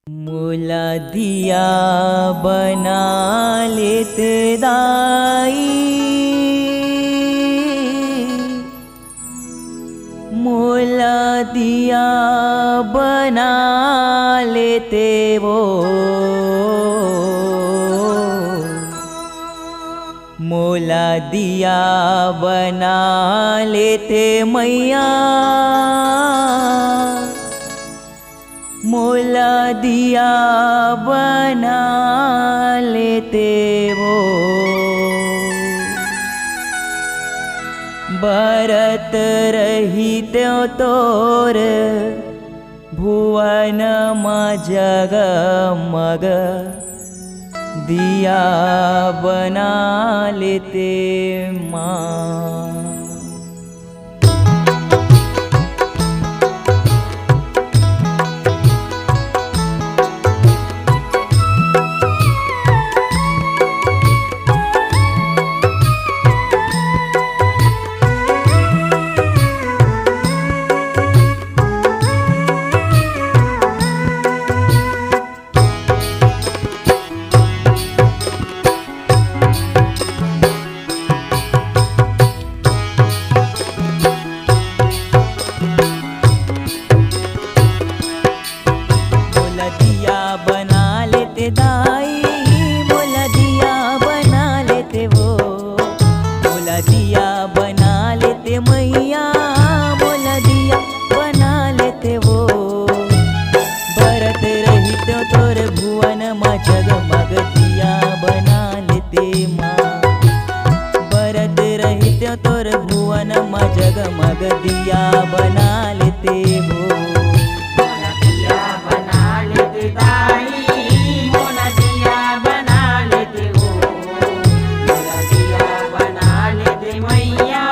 मोला दिया बना लेते दाई, मोला दिया बना लेते वो, मोला दिया बना लेते मैया, मोला दिया बना लेते वो। बरत रहिते तोर भुवन में जगमग, दिया बना लेते माँ। जगमग दिया बना लेते माँ, बरत रहित तोर भुवन में जगमग दिया बना लेते हो। मोला दिया बना लेते दाई, मोला दिया बना लेते हो, मोला दिया बना लेते मैया,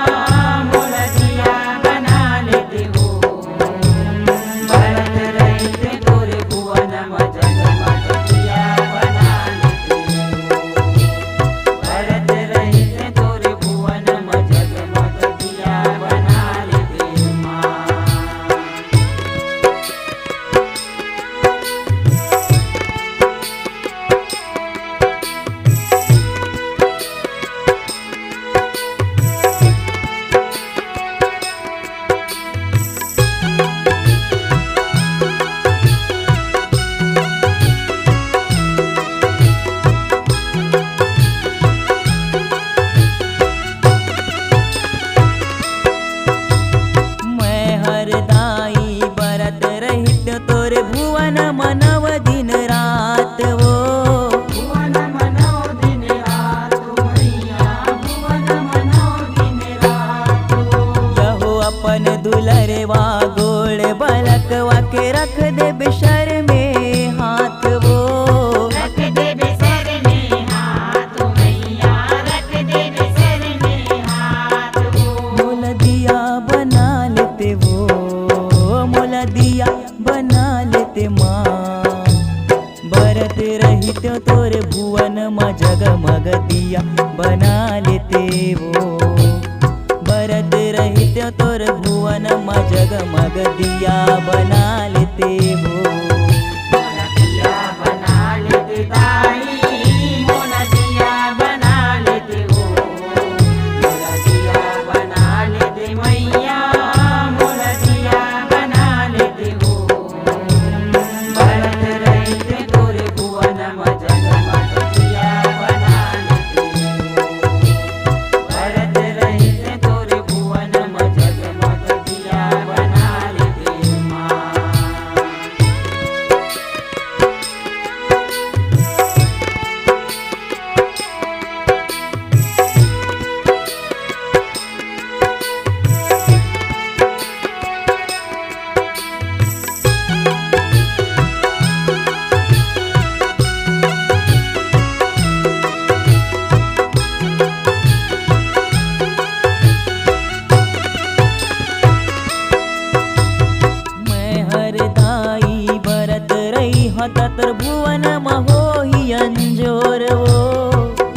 मोला दिया बना लेते हो। बरत रहित तोर भुवन में जगमग दिया बना लेते हो, बरत रहित तोर भुवन में जगमग दिया बना लेते माँ। तोर भुवन मनव दिन रात वो, भुवन मनव दिन रात मैया, भुवन मनव दिन रात यहो अपन दुलरवा गोड़ बलकवा के रख दे बिशर में हाथ वो, रख दे बिसर में हाथ मैया, रख दे बिसर में हाथ वो। मोला दिया बना लेते वो, मोला दिया बना लेते माँ। बरत रहित तोर भुवन में जगमग दिया बना लेते वो, बरत रहित तोर भुवन में जगमग दिया बना लेते वो। मोला दिया बना लेते दाई, मोला दिया बना लेते हो, मोला दिया बना लेते मैया, मोला दिया बना लेते हो। बरत रहित तोर भुवन में जगमग दिया बना लेते हो, बरत रहित तोर भुवन में जगमग दिया बना लेते माँ। तत्र भुवन महोहि अंजोर वो,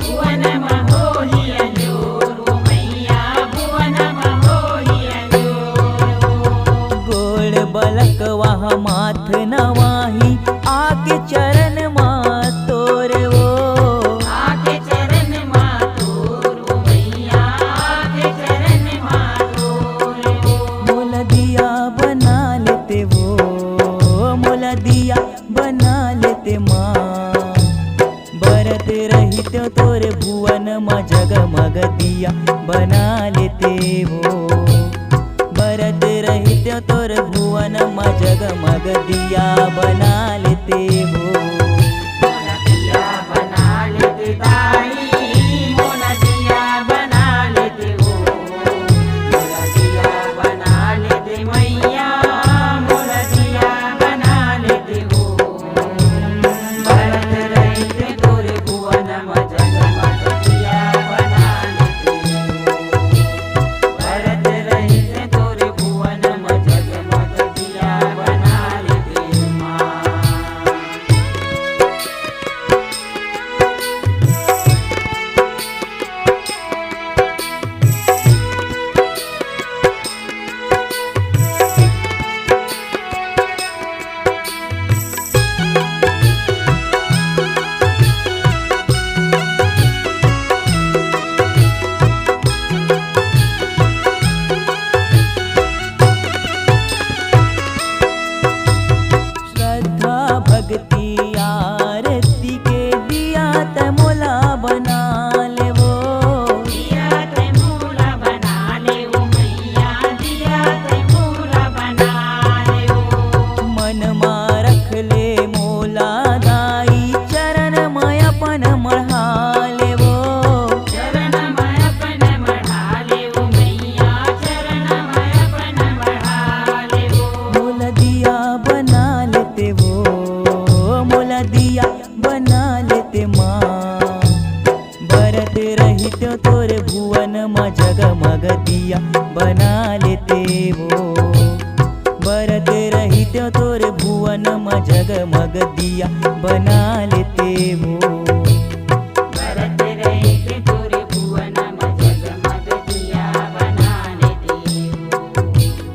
भुवन महोहि अंजोर वो मैया, भुवन महोहि अंजोर वो। गोड़ बलक वाह माथ नवाही आके चरण मा तोर वो आके चरण माँ तोर ओ मैया आके चरण माँ तोर ओ मोला दिया बना लेते वो मोला दिया बना लेते माँ बरत रहित तोरे भुवन मा जगमग दिया बना लेते वो बरत रहित तोरे भुवन मा जगमग दिया बना लेते वो मोला दिया बना लेते दाई मोला दिया बना लेते हो मोला दिया बना लेते मैया मोला दिया बना लेते हो भरत रहिते तोरे भुवन म जगमग दिया बना लेते हो भरत रहिते तोरे भुवन म जगमग दिया बना लेते माँ श्रद्धा भक्ति आरती के दिया त मोला बना ले वो दिया ते मोला बना ले ओ मैया दिया ते मोला बना ले ओ मन मा रख ले मोला दाई चरण में अपन मढ़ा ले वो चरण में अपन बढ़ा ले ओ मैया चरण में अपन बढ़ा ले ओ मोला दिया बना लेते वो मोला दिया बना लेते माँ भरत रहित तोरे भुवन मा जगमग दिया बना लेते वो भरत रहित तोरे भुवन मा जगमग दिया बना लेते वो भरत रहिते तोरे भुवन म जगमग दिया बना लेते हो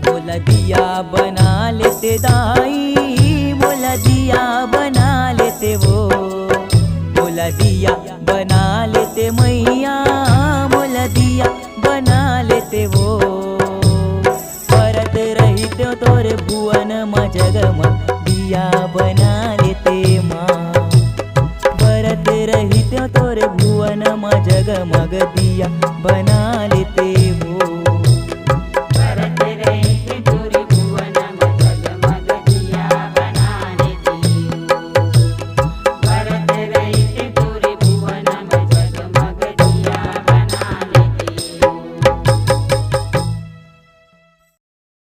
मोला दिया बना लेते दाई मोला दिया बना लेते वो मोला दिया बना लेते मैया मोला दिया बना लेते वो भरत रहित तोरे भुवन मा जगमग दिया बना लेते माँ भरत रहित तोरे भुवन मा जगमग दिया बना